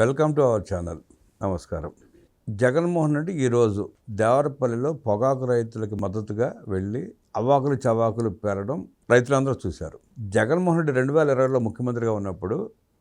Welcome to our channel. నమస్కారం. జగన్మోహన్ రెడ్డి ఈరోజు దేవరపల్లిలో పొగాకు రైతులకు మద్దతుగా వెళ్ళి అవాకులు చవాకులు పేరడం రైతులందరూ చూశారు. జగన్మోహన్ రెడ్డి 2020లో ముఖ్యమంత్రిగా ఉన్నప్పుడు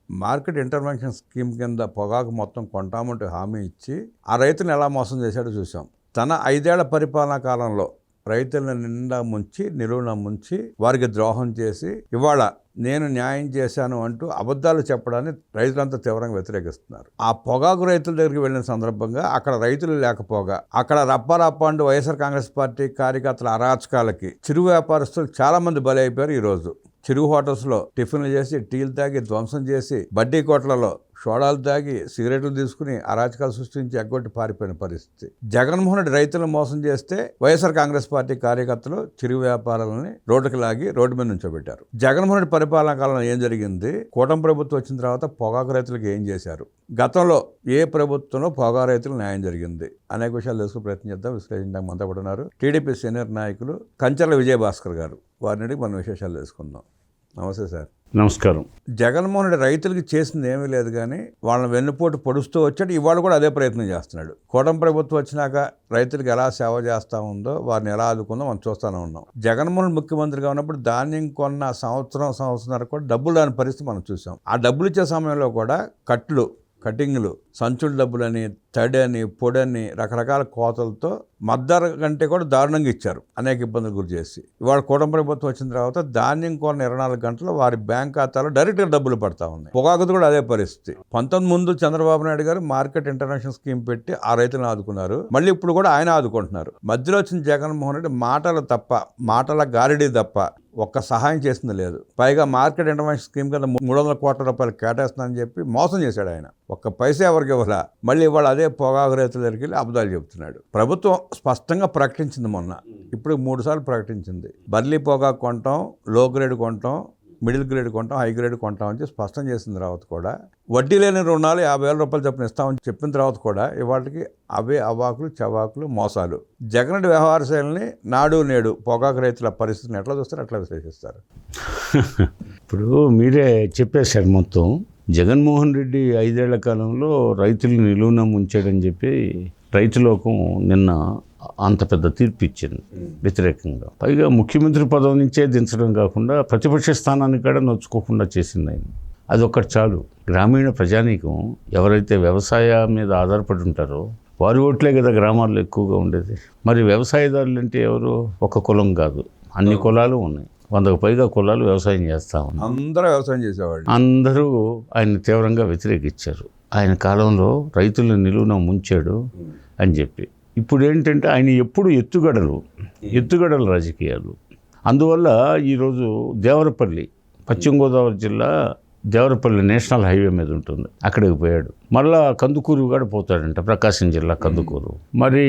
మార్కెట్ ఇంటర్వెన్షన్ స్కీమ్ కింద పొగాకు మొత్తం కొంటామంటూ హామీ ఇచ్చి ఆ రైతులను ఎలా మోసం చేశాడో చూసాం. తన 5 ఏళ్ల పరిపాలనా కాలంలో రైతులను నిండా ముంచి నిలువున ముంచి వారికి ద్రోహం చేసి ఇవాళ నేను న్యాయం చేశాను అంటూ అబద్ధాలు చెప్పడాన్ని రైతులంతా తీవ్రంగా వ్యతిరేకిస్తున్నారు. ఆ పొగాకు రైతుల దగ్గరికి వెళ్ళిన సందర్భంగా అక్కడ రైతులు లేకపోగా అక్కడ రప్ప అంటూ వైఎస్ఆర్ కాంగ్రెస్ పార్టీ కార్యకర్తల అరాచకాలకి చిరు వ్యాపారస్తులు చాలా మంది బలి అయిపోయారు. ఈరోజు చిరు హోటల్స్లో టిఫిన్లు చేసి టీలు తాగి ధ్వంసం చేసి బడ్డీ కోట్లలో సోడాలు తాగి సిగరెట్లు తీసుకుని అరాచకాలు సృష్టించి ఎగ్గొట్టి పారిపోయిన పరిస్థితి. జగన్మోహన్ రెడ్డి రైతులను మోసం చేస్తే వైఎస్ఆర్ కాంగ్రెస్ పార్టీ కార్యకర్తలు చిరు వ్యాపారాలని రోడ్డుకి లాగి రోడ్డు మీద నుంచోబెట్టారు. జగన్మోహన్ రెడ్డి పరిపాలనా కాలంలో ఏం జరిగింది, కూటమి ప్రభుత్వం వచ్చిన తర్వాత పొగాకు రైతులకు ఏం చేశారు, గతంలో ఏ ప్రభుత్వంలో పొగాకు రైతులకు న్యాయం జరిగింది అనేక విషయాలు తెలుసుకుని ప్రయత్నం చేద్దాం. విశ్లేషించడానికి మనతో పడుతున్నారు టీడీపీ సీనియర్ నాయకులు కంచర్ల విజయభాస్కర్ గారు. వారిని మనం విశేషాలు తెలుసుకుందాం. నమస్తే సార్. నమస్కారం. జగన్మోహన్ రెడ్డి రైతులకి చేసింది ఏమీ లేదు, కానీ వాళ్ళని వెన్నుపోటు పొడుస్తూ వచ్చాడు. ఇవాళ కూడా అదే ప్రయత్నం చేస్తున్నాడు. కూటమి ప్రభుత్వం వచ్చినాక రైతులకు ఎలా సేవ చేస్తూ ఉందో, వారిని ఎలా ఆదుకుందో మనం చూస్తూనే ఉన్నాం. జగన్మోహన్ ముఖ్యమంత్రిగా ఉన్నప్పుడు ధాన్యం కొన్న సంవత్సరం కూడా డబ్బులు రాని పరిస్థితి మనం చూసాం. ఆ డబ్బులు ఇచ్చే సమయంలో కూడా కటింగ్లు, సంచుల డబ్బులని, తడి పొడని రకరకాల కోతలతో మద్దతు కంటే కూడా దారుణంగా ఇచ్చారు, అనేక ఇబ్బందులు గురి చేసి. ఇవాళ కూటమి ప్రభుత్వం వచ్చిన తర్వాత ధాన్యం కొన్న 24 గంటలు వారి బ్యాంక్ ఖాతాలో డైరెక్ట్గా డబ్బులు పడతా ఉన్నాయి. పొగాకుది కూడా అదే పరిస్థితి. 19 ముందు చంద్రబాబు నాయుడు గారు మార్కెట్ ఇంటర్వెన్షన్ స్కీమ్ పెట్టి ఆ రైతులను ఆదుకున్నారు. మళ్ళీ ఇప్పుడు కూడా ఆయన ఆదుకుంటున్నారు. మధ్యలో వచ్చిన జగన్మోహన్ రెడ్డి మాటల గారిడీ తప్ప ఒక్క సహాయం చేసింది లేదు. పైగా మార్కెట్ ఇంటర్వెన్షన్ స్కీమ్ కింద 300 కోట్ల రూపాయలు కేటాయిస్తానని చెప్పి మోసం చేశాడు ఆయన. ఒక్క పైసా ఎవరికి ఇవ్వాల. మళ్ళీ ఇవాళ అదే పొగాకు రైతుల దగ్గరికి వెళ్ళి అబద్ధాలు చెబుతున్నాడు. ప్రభుత్వం స్పష్టంగా ప్రకటించింది మొన్న, ఇప్పుడు 3 సార్లు ప్రకటించింది. బర్లీ పొగాకు కొంటాం, లో గ్రేడ్ కొంటాం, మిడిల్ గ్రేడ్ కొంటాం, హై గ్రేడ్ కొంటాం అని స్పష్టం చేసిన తర్వాత కూడా వడ్డీ లేని రుణాలు 50,000 రూపాయలు చొప్పున ఇస్తామని చెప్పిన తర్వాత కూడా ఇవాళకి అవే అవాకులు చవాకులు మోసాలు. జగన్ వ్యవహార శైలిని నాడు నేడు పొగాకు రైతుల పరిస్థితిని ఎట్లా చూస్తారు, ఎట్లా విశ్లేషిస్తారు? ఇప్పుడు మీరే చెప్పేశారు మొత్తం. జగన్మోహన్ రెడ్డి 5 ఏళ్ల కాలంలో రైతులు నిలువున ముంచాడని చెప్పి రైతులోకం నిన్న అంత పెద్ద తీర్పు ఇచ్చింది వ్యతిరేకంగా. పైగా ముఖ్యమంత్రి పదవి నుంచే దించడం కాకుండా ప్రతిపక్ష స్థానాన్ని కూడా నొచ్చుకోకుండా చేసింది ఆయన. అదొక్కటి చాలు. గ్రామీణ ప్రజానీకం ఎవరైతే వ్యవసాయం మీద ఆధారపడి ఉంటారో వారి ఓట్లే కదా గ్రామాల్లో ఎక్కువగా ఉండేది. మరి వ్యవసాయదారులు అంటే ఎవరు? ఒక కులం కాదు, అన్ని కులాలు ఉన్నాయి. 100కు పైగా కులాలు వ్యవసాయం చేస్తూ ఉన్నాయి. అందరూ వ్యవసాయం చేసేవాళ్ళు. అందరూ ఆయన తీవ్రంగా వ్యతిరేకించారు. ఆయన కాలంలో రైతులను నిలువున ముంచాడు అని చెప్పి. ఇప్పుడు ఏంటంటే ఆయన ఎప్పుడు ఎత్తుగడలు రాజకీయాలు. అందువల్ల ఈరోజు దేవరపల్లి, పశ్చిమ గోదావరి జిల్లా దేవరపల్లి నేషనల్ హైవే మీద ఉంటుంది, అక్కడికి పోయాడు. మళ్ళా కందుకూరు కూడా పోతాడంట, ప్రకాశం జిల్లా కందుకూరు. మరి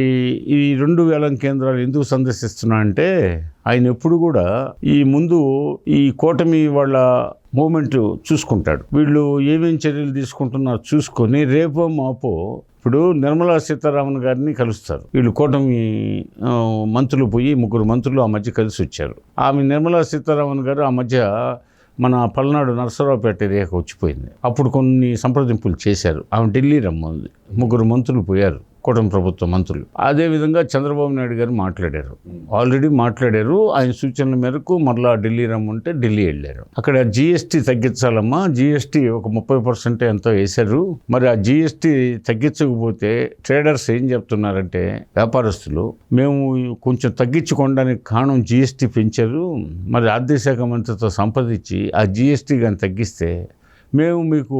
ఈ 2 వేలం కేంద్రాలు ఎందుకు సందర్శిస్తున్నా అంటే ఆయన ఎప్పుడు కూడా ముందు ఈ కూటమి వాళ్ళ మూమెంట్ చూసుకుంటాడు. వీళ్ళు ఏమేం చర్యలు తీసుకుంటున్నారో చూసుకొని రేపో మాపో ఇప్పుడు నిర్మలా సీతారామన్ గారిని కలుస్తారు. వీళ్ళు కూటమి మంత్రులు పోయి 3 మంత్రులు ఆ మధ్య కలిసి వచ్చారు. ఆమె నిర్మలా సీతారామన్ గారు ఆ మధ్య మన పల్నాడు నరసరావుపేట ఏరియాకి వచ్చిపోయింది. అప్పుడు కొన్ని సంప్రదింపులు చేశారు. ఆమె ఢిల్లీ రమ్మంది. 3 మంత్రులు పోయారు, కూటమి ప్రభుత్వ మంత్రులు. అదేవిధంగా చంద్రబాబు నాయుడు గారు ఆల్రెడీ మాట్లాడారు. ఆయన సూచనల మేరకు మరలా ఢిల్లీ రమ్మంటే ఢిల్లీ వెళ్ళారు. అక్కడ జిఎస్టీ తగ్గించాలమ్మా, జిఎస్టీ ఒక 30% ఎంతో వేశారు. మరి ఆ జిఎస్టీ తగ్గించకపోతే ట్రేడర్స్ ఏం చెప్తున్నారంటే, వ్యాపారస్తులు, మేము కొంచెం తగ్గించుకోవడానికి కారణం జిఎస్టీ పెంచారు. మరి ఆర్థిక శాఖ మంత్రితో సంప్రదించి ఆ జిఎస్టీ కానీ తగ్గిస్తే మేము మీకు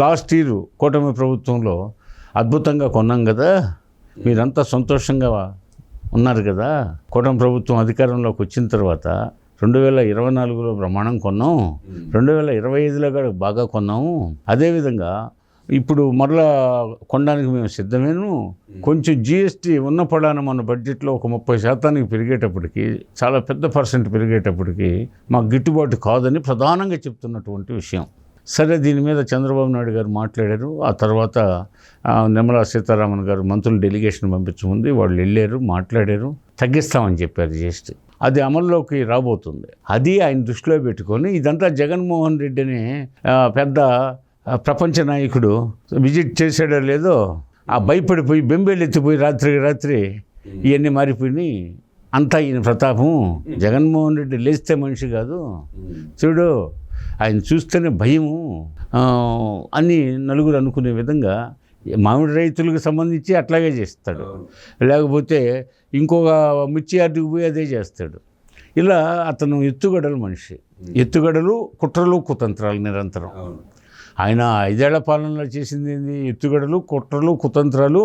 లాస్ట్ ఇయర్ కూటమి ప్రభుత్వంలో అద్భుతంగా కొన్నాం కదా, మీరంతా సంతోషంగా ఉన్నారు కదా, కూటమి ప్రభుత్వం అధికారంలోకి వచ్చిన తర్వాత 2024లో బ్రహ్మాండం కొన్నాం, 2025లో కూడా బాగా కొన్నాము, అదేవిధంగా ఇప్పుడు మరలా కొనడానికి మేము సిద్ధమేను. కొంచెం జిఎస్టీ ఉన్న పడాన మన బడ్జెట్లో ఒక 30% పెరిగేటప్పటికి, చాలా పెద్ద పర్సెంట్ పెరిగేటప్పటికి మాకు గిట్టుబాటు కాదని ప్రధానంగా చెప్తున్నటువంటి విషయం. సరే, దీని మీద చంద్రబాబు నాయుడు గారు మాట్లాడారు. ఆ తర్వాత నిర్మలా సీతారామన్ గారు మంత్రులు డెలిగేషన్ పంపించముంది, వాళ్ళు వెళ్ళారు, మాట్లాడారు, తగ్గిస్తామని చెప్పారు జిఎస్టీ. అది అమల్లోకి రాబోతుంది. అది ఆయన దృష్టిలో పెట్టుకొని ఇదంతా జగన్మోహన్ రెడ్డిని పెద్ద ప్రపంచ నాయకుడు విజిట్ చేసాడో లేదో ఆ భయపడిపోయి బెంబేలు ఎత్తిపోయి రాత్రి ఇవన్నీ మారిపోయినాయి. అంతా ఈయన ప్రతాపం. జగన్మోహన్ రెడ్డి లేస్తే మనిషి కాదు, చూడు ఆయన చూస్తేనే భయము అని నలుగురు అనుకునే విధంగా మామిడి రైతులకు సంబంధించి అట్లాగే చేస్తాడు. లేకపోతే ఇంకొక మిర్చి యార్డుకు పోయి అదే చేస్తాడు. ఇలా అతను ఎత్తుగడలు మనిషి. ఎత్తుగడలు, కుట్రలు, కుతంత్రాలు నిరంతరం. ఆయన 5 ఏళ్ల పాలనలో చేసింది ఏంది? ఎత్తుగడలు, కుట్రలు, కుతంత్రాలు,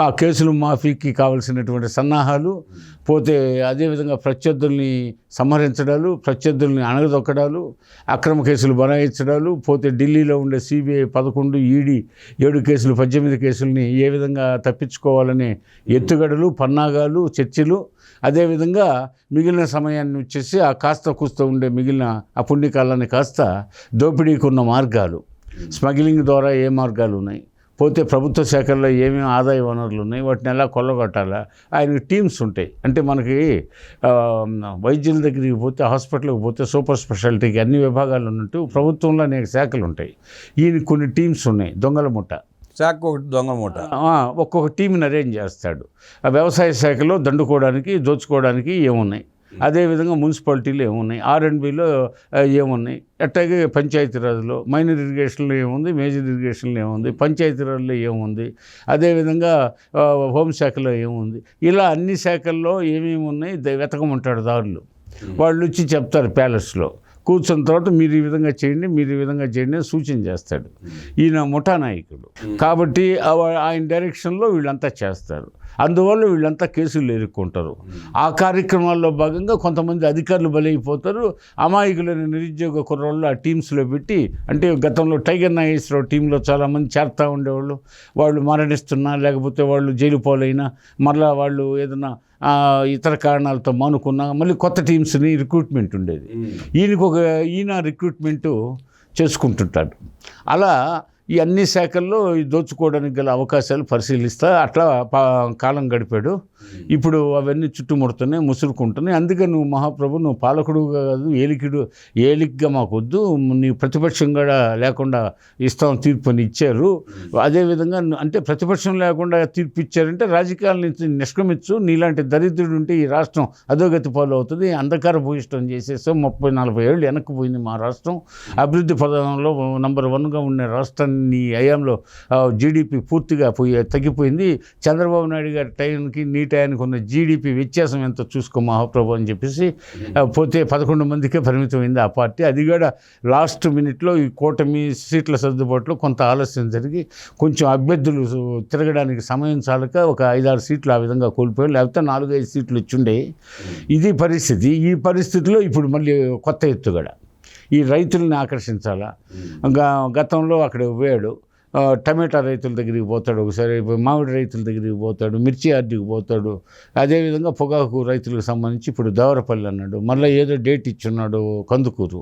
ఆ కేసులు మాఫీకి కావలసినటువంటి సన్నాహాలు, పోతే అదేవిధంగా ప్రత్యర్థుల్ని సంహరించడాలు, ప్రత్యర్థుల్ని అణగదొక్కడాలు, అక్రమ కేసులు బనాయించడాలు, పోతే ఢిల్లీలో ఉండే CBI 11, ED 7 కేసులు, 18 కేసుల్ని ఏ విధంగా తప్పించుకోవాలనే ఎత్తుగడలు, పన్నాగాలు, చర్చలు. అదేవిధంగా మిగిలిన సమయాన్ని వచ్చేసి ఆ కాస్త కూస్త ఉండే మిగిలిన ఆ పుణ్యకాలాన్ని కాస్త దోపిడీకి ఉన్న మార్గాలు, స్మగ్లింగ్ ద్వారా ఏ మార్గాలు ఉన్నాయి, పోతే ప్రభుత్వ శాఖల్లో ఏమేమి ఆదాయ వనరులు ఉన్నాయి, వాటిని ఎలా కొల్లగొట్టాలా. ఆయనకి టీమ్స్ ఉంటాయి. అంటే మనకి వైద్యుల దగ్గరికి పోతే, హాస్పిటల్కి పోతే సూపర్ స్పెషాలిటీకి అన్ని విభాగాలు ఉన్నట్టు ప్రభుత్వంలో అనేక శాఖలు ఉంటాయి. ఈయన కొన్ని టీమ్స్ ఉన్నాయి. దొంగల ముఠ శాఖ ఒకటి, దొంగ మూట, ఒక్కొక్క టీంని అరేంజ్ చేస్తాడు. ఆ వ్యవసాయ శాఖలో దండుకోవడానికి, దోచుకోవడానికి ఏమున్నాయి, అదేవిధంగా మున్సిపాలిటీలో ఏమున్నాయి, R&Bలో ఏమున్నాయి, అట్లాగే పంచాయతీరాజ్లో మైనర్ ఇరిగేషన్లో ఏముంది, మేజర్ ఇరిగేషన్లో ఏముంది, పంచాయతీరాజ్లో ఏముంది, అదేవిధంగా హోంశాఖలో ఏముంది, ఇలా అన్ని శాఖల్లో ఏమేమి ఉన్నాయి వెతకమంటాడు దారులు. వాళ్ళు వచ్చి చెప్తారు ప్యాలెస్లో కూర్చున్న తర్వాత మీరు ఈ విధంగా చేయండి, మీరు ఈ విధంగా చేయండి అని సూచన చేస్తాడు. ఈయన ముఠా నాయకుడు కాబట్టి ఆయన డైరెక్షన్లో వీళ్ళంతా చేస్తారు. అందువల్ల వీళ్ళంతా కేసులు ఎదుర్కొంటారు. ఆ కార్యక్రమాల్లో భాగంగా కొంతమంది అధికారులు బలైపోతారు. అమాయకులైన నిరుద్యోగ కుర్రోళ్ళు ఆ టీమ్స్లో పెట్టి, అంటే గతంలో టైగర్ నాగేశ్వరరావు టీంలో చాలామంది చేరుతూ ఉండేవాళ్ళు. వాళ్ళు మరణిస్తున్నా, లేకపోతే వాళ్ళు జైలు పాలైనా, మరలా వాళ్ళు ఏదైనా ఇతర కారణాలతో మానుకున్నా మళ్ళీ కొత్త టీమ్స్ని రిక్రూట్మెంట్ ఉండేది. ఈయన రిక్రూట్మెంటు చేసుకుంటుంటాడు. అలా ఈ అన్ని శాఖల్లో దోచుకోవడానికి గల అవకాశాలు పరిశీలిస్తా అట్లా కాలం గడిపాడు. ఇప్పుడు అవన్నీ చుట్టుముడుతున్నాయి, ముసురుకుంటున్నాయి. అందుకే నువ్వు మహాప్రభు, నువ్వు పాలకుడుగా కాదు, ఏలిక్గా మాకు వద్దు, నీ ప్రతిపక్షంగా లేకుండా ఇస్తాం తీర్పు అని ఇచ్చారు. అదేవిధంగా అంటే ప్రతిపక్షం లేకుండా తీర్పు ఇచ్చారంటే రాజకీయాల నుంచి నిష్క్రమించు, నీలాంటి దరిద్రుడు ఉంటే ఈ రాష్ట్రం అధోగతి పాలు అవుతుంది, అంధకార భూయిష్టం చేసేసాం, 30-40 ఏళ్ళు వెనక్కిపోయింది మా రాష్ట్రం, అభివృద్ధి పదంలో నంబర్ 1గా ఉన్న రాష్ట్రాన్ని నీ హయాంలో GDP పూర్తిగా తగ్గిపోయింది. చంద్రబాబు నాయుడు గారి టైంకి నీ టైంకి ఉన్న GDP వ్యత్యాసం ఎంతో చూసుకో మహాప్రభు అని చెప్పేసి పోతే 11 మందికే పరిమితమైంది ఆ పార్టీ. అది కూడా లాస్ట్ మినిట్లో ఈ కూటమి సీట్ల సర్దుబాటులో కొంత ఆలస్యం జరిగి కొంచెం అభ్యర్థులు తిరగడానికి సమయం చాలక ఒక 5-6 సీట్లు ఆ విధంగా కోల్పోయారు. లేకపోతే 4-5 సీట్లు వచ్చుండే. ఇది పరిస్థితి. ఈ పరిస్థితిలో ఇప్పుడు మళ్ళీ కొత్త ఎత్తుగడ ఈ రైతుల్ని ఆకర్షించాలా. గతంలో అక్కడ పోయాడు, టమాటా రైతుల దగ్గరికి పోతాడు, ఒకసారి మామిడి రైతుల దగ్గరికి పోతాడు, మిర్చి యార్డుకి పోతాడు. అదేవిధంగా పొగాకు రైతులకు సంబంధించి ఇప్పుడు దేవరపల్లి అన్నాడు, మళ్ళీ ఏదో డేట్ ఇచ్చున్నాడు కందుకూరు.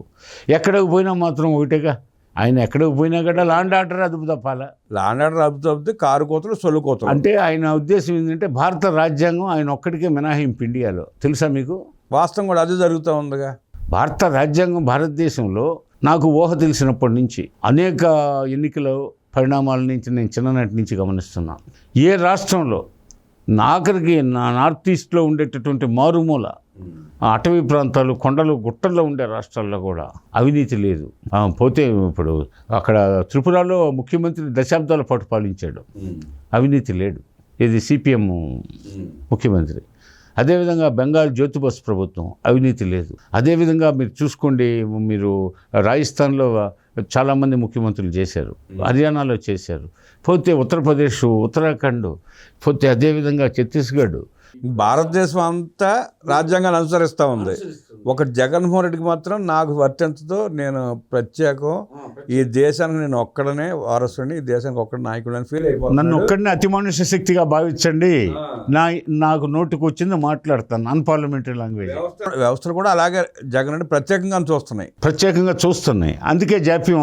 ఎక్కడికి పోయినా మాత్రం ఒకటేగా, ఆయన ఎక్కడికి పోయినా కూడా లాండ్ ఆర్డర్ అదుపు తప్పాలా. లాండ్ ఆర్డర్ అదుపు తప్పితే కారు కోతలు, సొల్లు కోతలు. అంటే ఆయన ఉద్దేశం ఏంటంటే భారత రాజ్యాంగం ఆయన ఒక్కడికే మినహాయింపు ఇండియాలో. తెలుసా మీకు? వాస్తవం కూడా అదే జరుగుతూ ఉందిగా. భారత రాజ్యాంగం భారతదేశంలో నాకు ఊహ తెలిసినప్పటి నుంచి అనేక ఎన్నికల పరిణామాల నుంచి నేను చిన్ననాటి నుంచి గమనిస్తున్నాను. ఏ రాష్ట్రంలో ఆఖరికి నార్త్ ఈస్ట్లో ఉండేటటువంటి మారుమూల అటవీ ప్రాంతాలు, కొండలు, గుట్టల్లో ఉండే రాష్ట్రాల్లో కూడా అవినీతి లేదు. పోతే ఇప్పుడు అక్కడ త్రిపురలో ముఖ్యమంత్రి దశాబ్దాల పాటు పాలించాడు, అవినీతి లేడు. ఇది CPM ముఖ్యమంత్రి. అదేవిధంగా బెంగాల్ జ్యోతిబస్ ప్రభుత్వం, అవినీతి లేదు. అదేవిధంగా మీరు చూసుకోండి, మీరు రాజస్థాన్లో చాలామంది ముఖ్యమంత్రులు చేశారు, హర్యానాలో చేశారు, పోతే ఉత్తరప్రదేశ్, ఉత్తరాఖండ్, పోతే అదేవిధంగా ఛత్తీస్గఢ్. భారతదేశం అంతా రాజ్యాంగాన్ని అనుసరిస్తూ ఉంది. ఒక జగన్మోహన్ రెడ్డికి మాత్రం నాకు వర్తించదో, నేను ప్రత్యేకం, ఈ దేశానికి నేను ఒక్కడనే వారసుని, ఈ దేశానికి ఒక్కడి నాయకుడు అని ఫీల్ అయిపోతాను. నన్ను ఒక్కడిని అతి మనుష్య శక్తిగా భావించండి, నాకు నోటుకు వచ్చింది మాట్లాడతాను, అన్పార్లమెంటరీ లాంగ్వేజ్. వ్యవస్థలు కూడా అలాగే జగన్ రెడ్డి ప్రత్యేకంగా చూస్తున్నాయి. అందుకే జాప్యం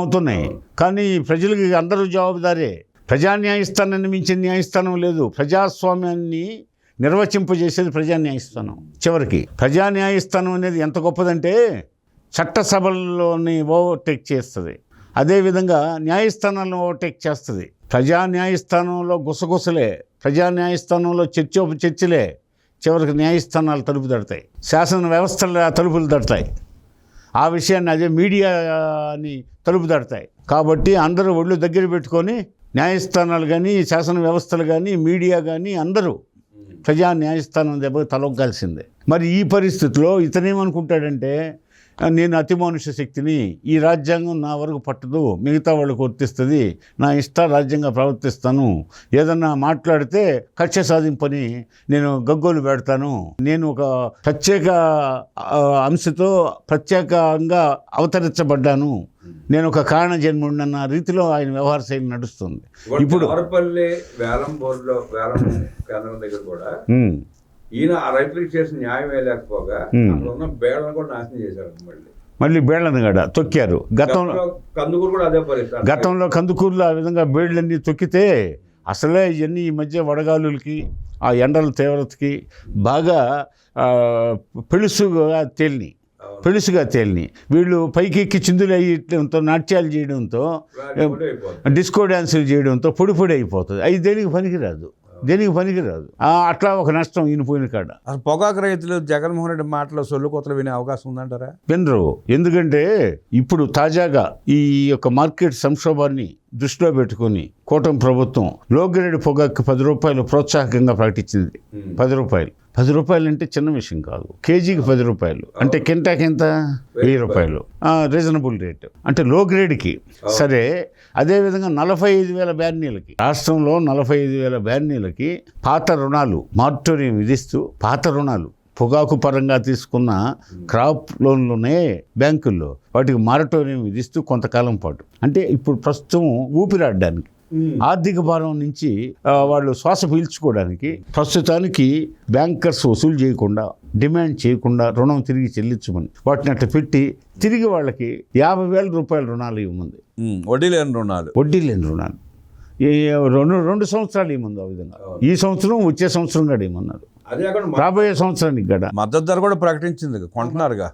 అవుతున్నాయి. కానీ ప్రజలకి అందరూ జవాబుదారే. ప్రజా న్యాయస్థానాన్ని మించిన న్యాయస్థానం లేదు. ప్రజాస్వామ్యాన్ని నిర్వచింపజేసేది ప్రజా న్యాయస్థానం. చివరికి ప్రజా న్యాయస్థానం అనేది ఎంత గొప్పదంటే చట్టసభల్లోని ఓవర్టేక్ చేస్తుంది. అదేవిధంగా న్యాయస్థానాలను ఓవర్టేక్ చేస్తుంది. ప్రజా న్యాయస్థానంలో గుసగుసలే, ప్రజా న్యాయస్థానంలో చర్చలే చివరికి న్యాయస్థానాలు తలుపు తడతాయి, శాసన వ్యవస్థల తలుపులు తడతాయి. ఆ విషయాన్ని అదే మీడియాని తలుపు తడతాయి. కాబట్టి అందరూ ఒళ్ళు దగ్గర పెట్టుకొని న్యాయస్థానాలు కానీ, శాసన వ్యవస్థలు కానీ, మీడియా కానీ అందరూ ప్రజా న్యాయస్థానం దెబ్బకి తలొగ్గాల్సిందే. మరి ఈ పరిస్థితిలో ఇతనేమనుకుంటాడంటే, నేను అతి మనుష్య శక్తిని, ఈ రాజ్యాంగం నా వరకు పట్టదు, మిగతా వాళ్ళకు వర్తిస్తుంది, నా ఇష్ట రాజ్యంగా ప్రవర్తిస్తాను, ఏదన్నా మాట్లాడితే కక్ష సాధింపని నేను గగ్గోలు పెడతాను, నేను ఒక ప్రత్యేక అంశతో ప్రత్యేకంగా అవతరించబడ్డాను, నేను ఒక కారణ జన్ముడినన్న రీతిలో ఆయన వ్యవహార శైలి నడుస్తుంది. ఇప్పుడు వేలం కేంద్రం దగ్గర కూడా ఈయన ఆ రైతులకు చేసిన న్యాయం వేయలేకపోగా అక్కడ ఉన్న బేళ్లను కూడా నాశనం చేశారు. మళ్ళీ బేళ్లను కూడా తొక్కారు. కందుకూరు కూడా అదే పరిస్థితి. గతంలో కందుకూరులో ఆ విధంగా బేళ్లన్నీ తొక్కితే అసలే ఇవన్నీ ఈ మధ్య వడగాలులకి, ఆ ఎండల తీవ్రతకి బాగా పెళుసుగా తేలిని. వీళ్ళు పైకి ఎక్కి చిందులు అయ్యడంతో, నాట్యాలు చేయడంతో, డిస్కో డ్యాన్సులు చేయడంతో పొడి అయిపోతుంది. అది దేనికి పనికిరాదు. అట్లా ఒక నష్టం ఈయన పోయిన కాడ. అసలు పొగాకు రైతులు జగన్మోహన్ రెడ్డి మాటలో సొల్లు కొత్తలు వినే అవకాశం ఉందంటారా? వినరు. ఎందుకంటే ఇప్పుడు తాజాగా ఈ యొక్క మార్కెట్ సంక్షోభాన్ని దృష్టిలో పెట్టుకుని కూటమి ప్రభుత్వం లో గ్రేడ్ పొగాకు 10 రూపాయలు ప్రోత్సాహకంగా ప్రకటించింది. 10 రూపాయలు అంటే చిన్న విషయం కాదు. కేజీకి 10 రూపాయలు అంటే కింటాకి ఎంత? 1000 రూపాయలు. రీజనబుల్ రేట్ అంటే లో గ్రేడ్కి. సరే, అదేవిధంగా 45,000 బ్యాన్నీలకి, రాష్ట్రంలో 45,000 బ్యాన్నీలకి పాత రుణాలు మారిటోరియం విధిస్తూ, పాత రుణాలు పొగాకు పరంగా తీసుకున్న క్రాప్ లోన్లోనే బ్యాంకుల్లో వాటికి మారిటోరియం విధిస్తూ కొంతకాలం పాటు, అంటే ఇప్పుడు ప్రస్తుతం ఊపిరాడడానికి, ఆర్థిక భారం నుంచి వాళ్ళు శ్వాస పీల్చుకోవడానికి ప్రస్తుతానికి బ్యాంకర్స్ వసూలు చేయకుండా, డిమాండ్ చేయకుండా రుణం తిరిగి చెల్లించమని వాటిని అట్లా పెట్టి తిరిగి వాళ్ళకి 50,000 రూపాయల రుణాలు ఇవ్వమంది. వడ్డీ లేని రుణాలు 2 సంవత్సరాలు ఇవ్వమంది. ఆ విధంగా ఈ సంవత్సరం, వచ్చే సంవత్సరం కూడా ఇవ్వమన్నారు. రాబోయే సంవత్సరానికి కూడా మద్దతు ధర కూడా ప్రకటించింది, కొంటున్నారుగా.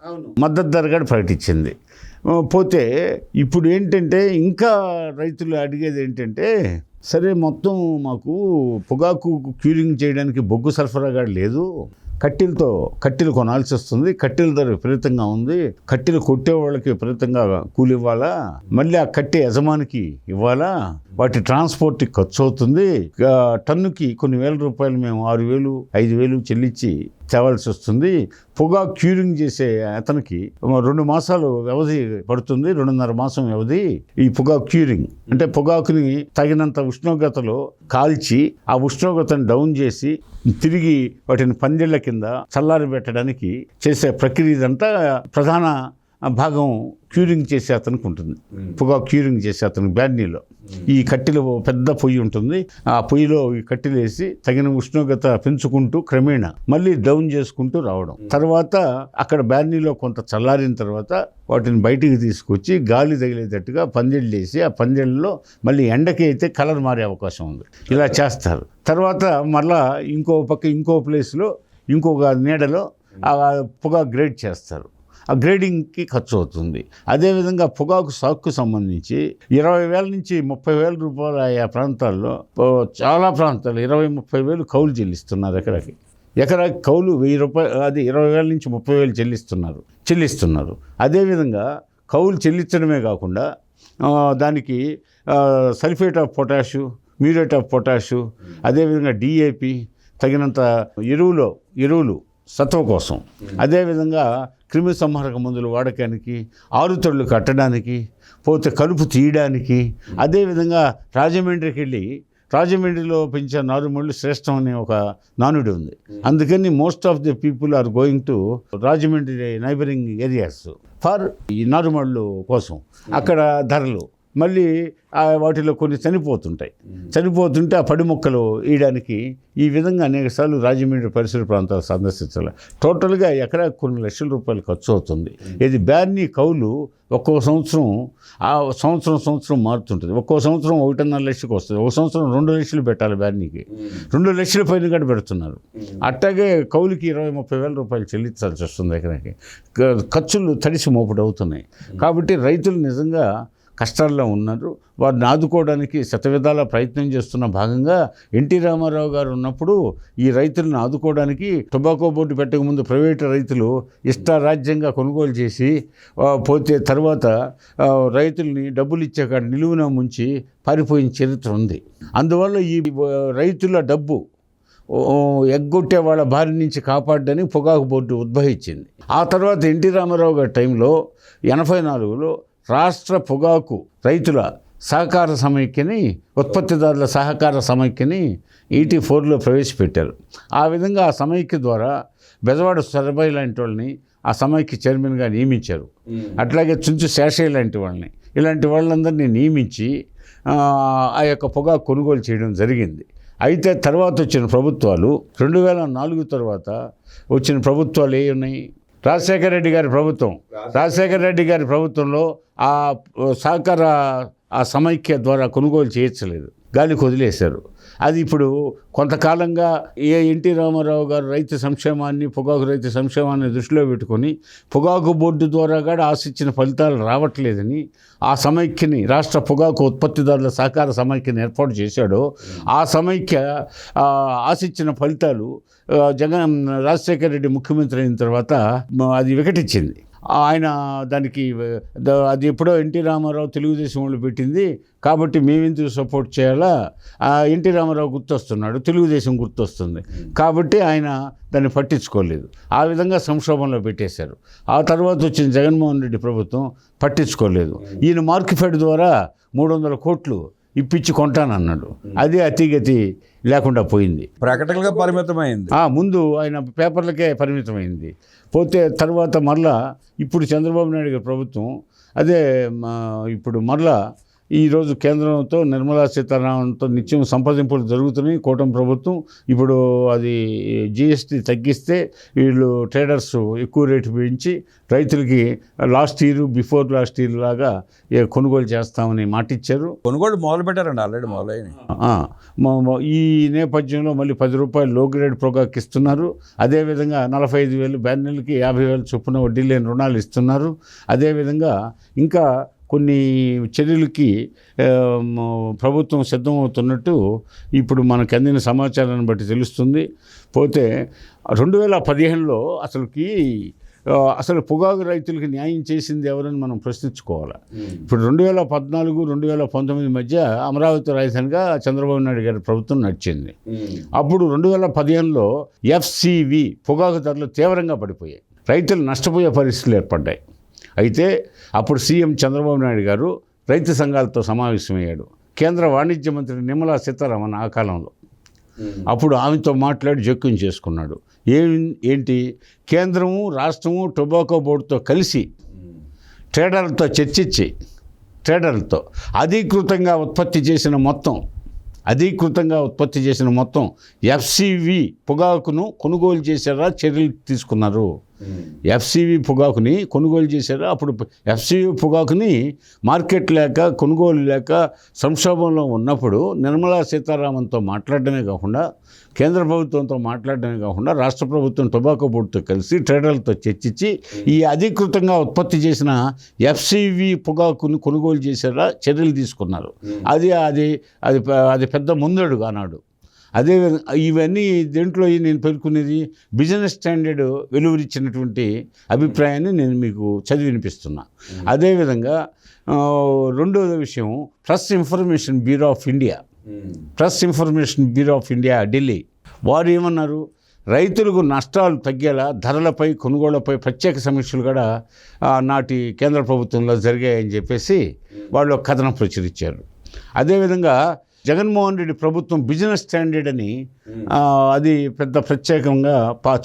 మద్దతు ధర కూడా ప్రకటించింది. పోతే ఇప్పుడు ఏంటంటే, ఇంకా రైతులు అడిగేది ఏంటంటే, సరే మొత్తం మాకు పొగాకు క్యూరింగ్ చేయడానికి బొగ్గు సరఫరాగా లేదు, కట్టెలు కొనాల్సి వస్తుంది, కట్టెల ధర విపరీతంగా ఉంది, కట్టెలు కొట్టే వాళ్ళకి విపరీతంగా కూలి ఇవ్వాలా, మళ్ళీ ఆ కట్టె యజమానికి ఇవ్వాలా, వాటి ట్రాన్స్పోర్ట్కి ఖర్చు అవుతుంది, టన్నుకి కొన్ని వేల రూపాయలు మేము 6,000, 5,000 చెల్లించి తేవాల్సి వస్తుంది. పొగాకు క్యూరింగ్ చేసే అతనికి 2 మాసాలు వ్యవధి పడుతుంది, 2.5 మాసం వ్యవధి ఈ పొగాకు క్యూరింగ్ అంటే పొగాకుని తగినంత ఉష్ణోగ్రతలో కాల్చి ఆ ఉష్ణోగ్రతను డౌన్ చేసి తిరిగి వాటిని పందిళ్ళ కింద చల్లారి పెట్టడానికి చేసే ప్రక్రియ ఇదంతా ప్రధాన భాగం క్యూరింగ్ చేసే అతనికి ఉంటుంది. పొగాకు క్యూరింగ్ చేసే అతనికి బ్యాడ్నీలో ఈ కట్టెలు పెద్ద పొయ్యి ఉంటుంది, ఆ పొయ్యిలో ఈ కట్టెలు వేసి తగిన ఉష్ణోగ్రత పెంచుకుంటూ క్రమేణా మళ్ళీ డౌన్ చేసుకుంటూ రావడం. తర్వాత అక్కడ బ్యాడ్నీలో కొంత చల్లారిన తర్వాత వాటిని బయటికి తీసుకొచ్చి గాలి తగిలేటట్టుగా పందిళ్ళు వేసి ఆ పందిళ్ళలో మళ్ళీ ఎండకి అయితే కలర్ మారే అవకాశం ఉంది. ఇలా చేస్తారు. తర్వాత మళ్ళా ఇంకో ప్లేస్లో ఇంకొక నీడలో ఆ పొగాకు గ్రేడ్ చేస్తారు. ఆ గ్రేడింగ్కి ఖర్చు అవుతుంది. అదేవిధంగా పొగాకు సాగుకు సంబంధించి 20,000 నుంచి 30,000 రూపాయలు ఆయా ప్రాంతాల్లో, చాలా ప్రాంతాలు 20,000-30,000 కౌలు చెల్లిస్తున్నారు. ఎకరాకి కౌలు 1,000 రూపాయలు, అది 20,000 నుంచి 30,000 చెల్లిస్తున్నారు. అదేవిధంగా కౌలు చెల్లించడమే కాకుండా దానికి sulphate of potash, muriate of potash, అదేవిధంగా DAP, తగినంత ఎరువులు సత్వ కోసం, అదేవిధంగా క్రిమి సంహారక మందులు వాడకానికి, ఆరుతళ్ళు కట్టడానికి, పోతే కలుపు తీయడానికి, అదేవిధంగా రాజమండ్రిలో పెంచే నారుమళ్ళు శ్రేష్టం అనే ఒక నానుడి ఉంది. అందుకని most of the people are going to Rajahmundry neighbouring areas for ఈ నారుమళ్ళు కోసం. అక్కడ ధరలు మళ్ళీ వాటిలో కొన్ని చనిపోతుంటే ఆ పడి మొక్కలు వేయడానికి ఈ విధంగా అనేకసార్లు రాజమండ్రి పరిసర ప్రాంతాలు సందర్శించాలి. టోటల్గా ఎకరా కొన్ని లక్షల రూపాయలు ఖర్చు అవుతుంది. ఇది బ్యార్నీ కౌలు ఒక్కో సంవత్సరం సంవత్సరం మారుతుంటుంది. ఒక్కో సంవత్సరం 1.5 లక్షలకు వస్తుంది, ఒక సంవత్సరం 2 లక్షలు పెట్టాలి. బ్యార్నీకి 2 లక్షల పైన కూడా పెడుతున్నారు. అట్టాగే కౌలుకి 20-30 వేల రూపాయలు చెల్లించాల్సి వస్తుంది ఎకరాకి. ఖర్చులు తడిసి మోపుడు అవుతున్నాయి. కాబట్టి రైతులు నిజంగా కష్టాల్లో ఉన్నారు. వారిని ఆదుకోవడానికి శతవిధాల ప్రయత్నం చేస్తున్న భాగంగా ఎన్టీ రామారావు గారు ఉన్నప్పుడు ఈ రైతులను ఆదుకోవడానికి టొబాకో బోర్డు పెట్టకముందు ప్రైవేటు రైతులు ఇష్టారాజ్యంగా కొనుగోలు చేసి పోతే తర్వాత రైతుల్ని డబ్బులు ఇచ్చే కాడ నిలువున ముంచి పారిపోయిన చరిత్ర ఉంది. అందువల్ల ఈ రైతుల డబ్బు ఎగ్గొట్టే వాళ్ళ బారి నుంచి కాపాడడానికి పొగాకు బోర్డు ఉద్భవించింది. ఆ తర్వాత ఎన్టీ రామారావు గారి టైంలో 84లో రాష్ట్ర పొగాకు రైతుల సహకార సమైక్యని, ఉత్పత్తిదారుల సహకార సమైక్యని 84లో ప్రవేశపెట్టారు. ఆ విధంగా ఆ సమైక్య ద్వారా బెజవాడ సరబాయి లాంటి వాళ్ళని ఆ సమైక్య చైర్మన్గా నియమించారు. అట్లాగే చుంచు శేషయ్య లాంటి వాళ్ళని, ఇలాంటి వాళ్ళందరినీ నియమించి ఆ యొక్క పొగాకు కొనుగోలు చేయడం జరిగింది. అయితే తర్వాత వచ్చిన ప్రభుత్వాలు 2004 తర్వాత వచ్చిన ప్రభుత్వాలు ఏ ఉన్నాయి? రాజశేఖర రెడ్డి గారి ప్రభుత్వంలో ఆ సహకార ఆ సమైక్య ద్వారా కొనుగోలు చేయట్లేదు, గాలికి వదిలేశారు. అది ఇప్పుడు కొంతకాలంగా ఎన్టీ రామారావు గారు రైతు సంక్షేమాన్ని, పొగాకు రైతు సంక్షేమాన్ని దృష్టిలో పెట్టుకొని పొగాకు బోర్డు ద్వారా కూడా ఆశించిన ఫలితాలు రావట్లేదని ఆ సమైక్యని, రాష్ట్ర పొగాకు ఉత్పత్తిదారుల సహకార సమైక్యని ఏర్పాటు చేశాడో ఆ సమైక్య ఆశించిన ఫలితాలు రాజశేఖర రెడ్డి ముఖ్యమంత్రి అయిన తర్వాత అది వికటించింది. ఆయన దానికి అది ఎప్పుడో ఎన్టీ రామారావు తెలుగుదేశం వాళ్ళు పెట్టింది కాబట్టి మేమెందుకు సపోర్ట్ చేయాలా, ఎన్టీ రామారావు గుర్తొస్తున్నాడు, తెలుగుదేశం గుర్తొస్తుంది కాబట్టి ఆయన దాన్ని పట్టించుకోలేదు. ఆ విధంగా సంక్షోభంలో పెట్టేశారు. ఆ తర్వాత వచ్చిన జగన్మోహన్ రెడ్డి ప్రభుత్వం పట్టించుకోలేదు. ఈయన మార్కెఫెడ్ ద్వారా 300 కోట్లు ఇప్పించి కొంటానన్నాడు. అది అతిగతి లేకుండా పోయింది. ప్రకటనలుగా పరిమితమైంది. ముందు ఆయన పేపర్లకే పరిమితమైంది. పోతే తర్వాత మరలా ఇప్పుడు చంద్రబాబు నాయుడు గారి ప్రభుత్వం అదే ఇప్పుడు మరలా ఈరోజు కేంద్రంతో నిర్మలా సీతారామన్తో నిత్యం సంప్రదింపులు జరుగుతున్నాయి. కూటమి ప్రభుత్వం ఇప్పుడు అది జిఎస్టీ తగ్గిస్తే వీళ్ళు ట్రేడర్స్ ఎక్కువ రేటు పెంచి రైతులకి బిఫోర్ లాస్ట్ ఇయర్ లాగా కొనుగోలు చేస్తామని మాట ఇచ్చారు. కొనుగోలు మొదలు పెట్టారండి, ఆల్రెడీ మొదలైన. ఈ నేపథ్యంలో మళ్ళీ 10 రూపాయలు లో గ్రేడ్ పొగాకు ఇస్తున్నారు. అదేవిధంగా 45,000 బ్యానర్లకి 50,000 చొప్పున వడ్డీ లేని రుణాలు ఇస్తున్నారు. అదేవిధంగా ఇంకా కొన్ని చర్యలకి ప్రభుత్వం సిద్ధమవుతున్నట్టు ఇప్పుడు మనకు అందిన సమాచారాన్ని బట్టి తెలుస్తుంది. పోతే 2015లో అసలు పొగాకు రైతులకి న్యాయం చేసింది ఎవరని మనం ప్రశ్నించుకోవాలి. ఇప్పుడు 2014-2019 మధ్య అమరావతి రాజధానిగా చంద్రబాబు నాయుడు గారి ప్రభుత్వం నడిచింది. అప్పుడు 2015లో FCV పొగాకు ధరలు తీవ్రంగా పడిపోయాయి, రైతులు నష్టపోయే పరిస్థితులు ఏర్పడ్డాయి. అయితే అప్పుడు సీఎం చంద్రబాబు నాయుడు గారు రైతు సంఘాలతో సమావేశమయ్యాడు. కేంద్ర వాణిజ్య మంత్రి నిర్మలా సీతారామన్ ఆ కాలంలో అప్పుడు ఆమెతో మాట్లాడి జోక్యం చేసుకున్నాడు. ఏంటి కేంద్రము రాష్ట్రము టొబాకో బోర్డుతో కలిసి ట్రేడర్లతో చర్చించి ట్రేడర్లతో అధీకృతంగా ఉత్పత్తి చేసిన మొత్తం FCV పొగాకును కొనుగోలు చేశారా, చర్యలు తీసుకున్నారు. FCV పొగాకుని కొనుగోలు చేశారు. అప్పుడు FCV పొగాకుని మార్కెట్ లేక కొనుగోలు లేక సంక్షోభంలో ఉన్నప్పుడు నిర్మలా సీతారామన్తో మాట్లాడడమే కాకుండా, కేంద్ర ప్రభుత్వంతో మాట్లాడడమే కాకుండా రాష్ట్ర ప్రభుత్వం టొబాకో బోర్డుతో కలిసి ట్రేడర్లతో చర్చించి ఈ అధీకృతంగా ఉత్పత్తి చేసిన FCV పొగాకుని కొనుగోలు చేశారా, చర్యలు తీసుకున్నారు. అది పెద్ద ముందడుగు ఆనాడు. అదేవిధంగా ఇవన్నీ దేంట్లో నేను పేర్కొనేది బిజినెస్ స్టాండర్డ్ వెలువరించినటువంటి అభిప్రాయాన్ని నేను మీకు చదివి వినిపిస్తున్నా. అదేవిధంగా రెండవ విషయం press information bureau of India Delhi వారు ఏమన్నారు, రైతులకు నష్టాలు తగ్గేలా ధరలపై కొనుగోళ్లపై ప్రత్యేక సమీక్షలు కూడా నాటి కేంద్ర ప్రభుత్వంలో జరిగాయని చెప్పేసి వాళ్ళు కథనం ప్రచురించారు. అదేవిధంగా జగన్మోహన్ రెడ్డి ప్రభుత్వం బిజినెస్ స్టాండర్డ్ అని అది పెద్ద ప్రత్యేకంగా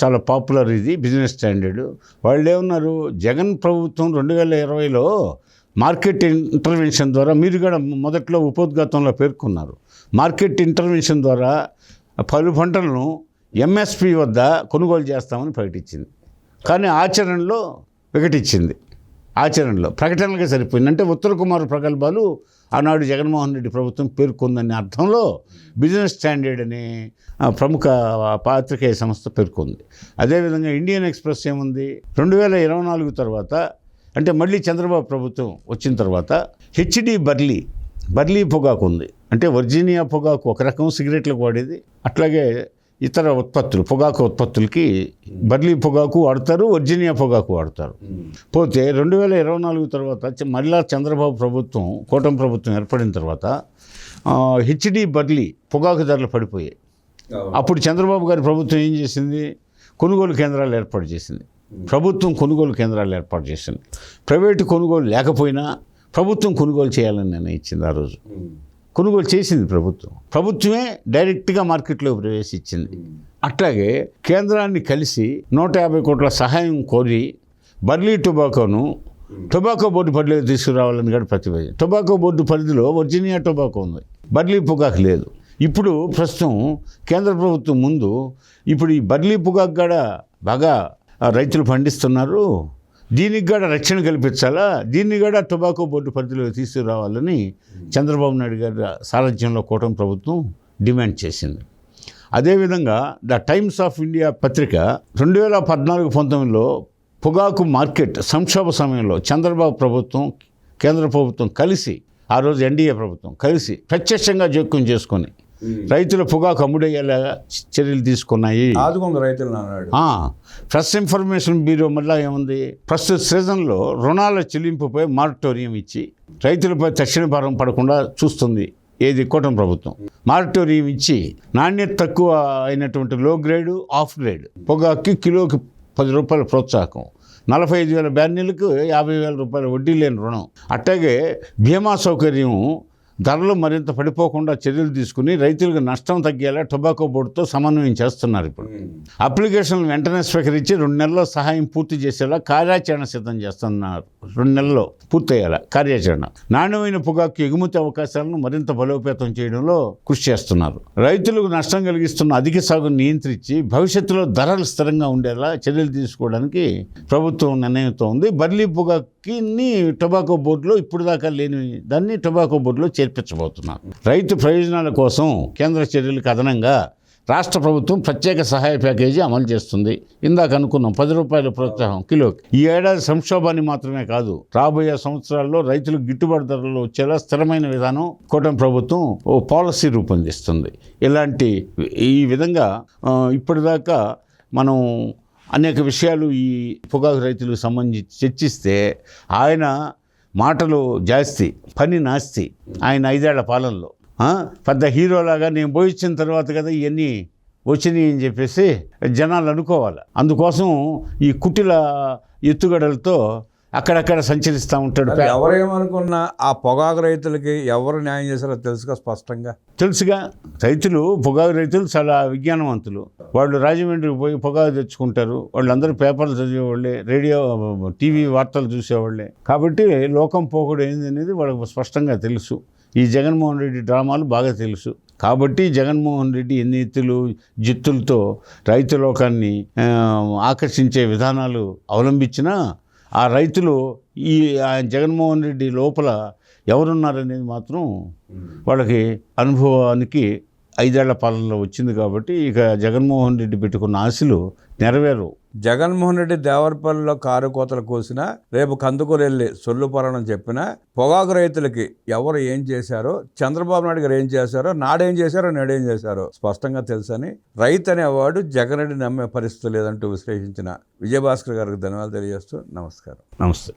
చాలా పాపులర్ ఇది బిజినెస్ స్టాండర్డ్. వాళ్ళు ఏమన్నారు, జగన్ ప్రభుత్వం 2020లో మార్కెట్ ఇంటర్వెన్షన్ ద్వారా మీరు కూడా మొదట్లో ఉపోద్ఘాతంలో పేర్కొన్నారు. మార్కెట్ ఇంటర్వెన్షన్ ద్వారా పలు పంటలను ఎంఎస్పి వద్ద కొనుగోలు చేస్తామని ప్రకటించింది. కానీ ఆచరణలో వికటించింది. ఆచరణలో ప్రకటనలుగా సరిపోయింది. అంటే ఉత్తర కుమార్ ప్రగల్భాలు ఆనాడు జగన్మోహన్ రెడ్డి ప్రభుత్వం పేర్కొందనే అర్థంలో బిజినెస్ స్టాండర్డ్ అనే ప్రముఖ పాత్రికేయ సంస్థ పేర్కొంది. అదేవిధంగా ఇండియన్ ఎక్స్ప్రెస్ ఏముంది, 2024 తర్వాత అంటే మళ్ళీ చంద్రబాబు ప్రభుత్వం వచ్చిన తర్వాత హెచ్డి బర్లీ పొగాకు ఉంది. అంటే వర్జీనియా పొగాకు ఒక రకం సిగరెట్లకు వాడేది, అట్లాగే ఇతర ఉత్పత్తులు పొగాకు ఉత్పత్తులకి బర్లీ పొగాకు వాడతారు, వర్జీనియా పొగాకు వాడతారు. పోతే 2024 తర్వాత మళ్ళా చంద్రబాబు ప్రభుత్వం కూటమి ప్రభుత్వం ఏర్పడిన తర్వాత హెచ్డి బర్లీ పొగాకు ధరలు పడిపోయాయి. అప్పుడు చంద్రబాబు గారి ప్రభుత్వం ఏం చేసింది, కొనుగోలు కేంద్రాలు ఏర్పాటు చేసింది. ప్రభుత్వం కొనుగోలు కేంద్రాలు ఏర్పాటు చేసింది. ప్రైవేటు కొనుగోలు లేకపోయినా ప్రభుత్వం కొనుగోలు చేయాలని నిర్ణయించింది. ఆ రోజు కొనుగోలు చేసింది ప్రభుత్వమే డైరెక్ట్గా మార్కెట్లో ప్రవేశించింది. అట్లాగే కేంద్రాన్ని కలిసి 150 కోట్ల సహాయం కోరి బర్లీ టొబాకో బోర్డు పరిధిలో తీసుకురావాలని కూడా ప్రతిపాదించింది. టొబాకో బోర్డు పరిధిలో వర్జీనియా టొబాకో ఉంది, బర్లీ పొగాకు లేదు. ఇప్పుడు ప్రస్తుతం కేంద్ర ప్రభుత్వం ముందు ఇప్పుడు ఈ బర్లీ పొగాకు కూడా బాగా రైతులు పండిస్తున్నారు, దీనికి కూడా రక్షణ కల్పించాలా, దీన్ని కూడా టొబాకో బోర్డు పరిధిలో తీసుకురావాలని చంద్రబాబు నాయుడు గారి సారథ్యంలో కూటమి ప్రభుత్వం డిమాండ్ చేసింది. అదేవిధంగా ద టైమ్స్ ఆఫ్ ఇండియా పత్రిక 2014-19లో పొగాకు మార్కెట్ సంక్షోభ సమయంలో చంద్రబాబు ప్రభుత్వం కేంద్ర ప్రభుత్వం కలిసి, ఆ రోజు ఎన్డీఏ ప్రభుత్వం కలిసి ప్రత్యక్షంగా జోక్యం చేసుకొని రైతుల పొగాకు అమ్ముడయ్యేలా చర్యలు తీసుకున్నాయి. ప్రెస్ ఇన్ఫర్మేషన్ బ్యూరో మళ్ళీ ఏముంది, ప్రస్తుత సీజన్లో రుణాల చెల్లింపుపై మారటోరియం ఇచ్చి రైతులపై తక్షణ భారం పడకుండా చూస్తుంది ఏది కూటమి ప్రభుత్వం. మారటోరియం ఇచ్చి నాణ్యత తక్కువ అయినటువంటి లో గ్రేడు, ఆఫ్ గ్రేడ్ పొగాకు కిలోకి 10 రూపాయల ప్రోత్సాహకం, 45,000 బ్యానీలకు 50,000 రూపాయల వడ్డీ లేని రుణం, అట్లాగే బీమా సౌకర్యం, ధరలు మరింత పడిపోకుండా చర్యలు తీసుకుని రైతులకు నష్టం తగ్గేలా టొబాకో బోర్డుతో సమన్వయం చేస్తున్నారు. ఇప్పుడు అప్లికేషన్లు వెంటనే స్వీకరించి 2 నెలల్లో సహాయం పూర్తి చేసేలా కార్యాచరణ సిద్ధం చేస్తున్నారు. 2 నెలల్లో పూర్తయ్యేలా కార్యాచరణ. నాణ్యమైన పొగాకు ఎగుమతి అవకాశాలను మరింత బలోపేతం చేయడంలో కృషి చేస్తున్నారు. రైతులకు నష్టం కలిగిస్తున్న అధిక సాగును నియంత్రించి భవిష్యత్తులో ధరలు స్థిరంగా ఉండేలా చర్యలు తీసుకోవడానికి ప్రభుత్వం నిర్ణయంతో ఉంది. బర్లీ పొగాకుని టొబాకో బోర్డులో ఇప్పుడు దాకా లేని దాన్ని టొబాకో బోర్డులో చేర్పించబోతున్నారు. రైతు ప్రయోజనాల కోసం కేంద్ర చర్యలకు అదనంగా రాష్ట్ర ప్రభుత్వం ప్రత్యేక సహాయ ప్యాకేజీ అమలు చేస్తుంది. ఇందాక అనుకున్నాం 10 రూపాయల ప్రోత్సాహం కిలోకి. ఈ ఏడాది సంక్షోభాన్ని మాత్రమే కాదు, రాబోయే సంవత్సరాల్లో రైతులకు గిట్టుబాటు ధరలు వచ్చేలా స్థిరమైన విధానం కూటమి ప్రభుత్వం ఓ పాలసీ రూపొందిస్తుంది. ఈ విధంగా ఇప్పటిదాకా మనం అనేక విషయాలు ఈ పొగాకు రైతులకు సంబంధించి చర్చిస్తే ఆయన మాటలు జాస్తి, పని నాస్తి. ఆయన 5 ఏళ్ల పాలనలో పెద్ద హీరోలాగా నేను పోయించిన తర్వాత కదా ఇవన్నీ వచ్చినాయి అని చెప్పేసి జనాలు అనుకోవాలి. అందుకోసం ఈ కుటిల ఎత్తుగడలతో అక్కడక్కడ సంచరిస్తూ ఉంటాడు. ఎవరేమనుకున్నా ఆ పొగాకు రైతులకి ఎవరు న్యాయం చేశారో తెలుసుగా. పొగాకు రైతులు చాలా విజ్ఞానవంతులు. వాళ్ళు రాజమండ్రికి పోయి పొగాకు తెచ్చుకుంటారు. వాళ్ళందరూ పేపర్లు చదివేవాళ్ళే, టీవీ వార్తలు చూసేవాళ్ళే. కాబట్టి లోకం పోకూడదు ఏందనేది వాళ్ళకు స్పష్టంగా తెలుసు. ఈ జగన్మోహన్ రెడ్డి డ్రామాలు బాగా తెలుసు. కాబట్టి జగన్మోహన్ రెడ్డి ఎన్ని జిత్తులతో రైతు లోకాన్ని ఆకర్షించే విధానాలు అవలంబించినా ఆ రైతులు ఈ జగన్మోహన్ రెడ్డి లోపల ఎవరున్నారనేది మాత్రం వాళ్ళకి అనుభవానికి 5 ఏళ్ల పాలనలో వచ్చింది. కాబట్టి ఇక జగన్మోహన్ రెడ్డి పెట్టుకున్న ఆశలు నెరవేరు. జగన్మోహన్ రెడ్డి దేవరపల్లిలో కారు కోతలు కోసినా, రేపు కందుకూరు వెళ్ళి సొల్లుపురాణం చెప్పినా పొగాకు రైతులకి ఎవరు ఏం చేశారో, చంద్రబాబు నాయుడు గారు ఏం చేశారో, నాడేం చేశారో, నేడేం చేశారో స్పష్టంగా తెలుసని రైతు అనేవాడు జగన్ రెడ్డి నమ్మే పరిస్థితి లేదంటూ విశ్లేషించిన విజయభాస్కర్ గారికి ధన్యవాదాలు తెలియజేస్తూ నమస్కారం. నమస్తే.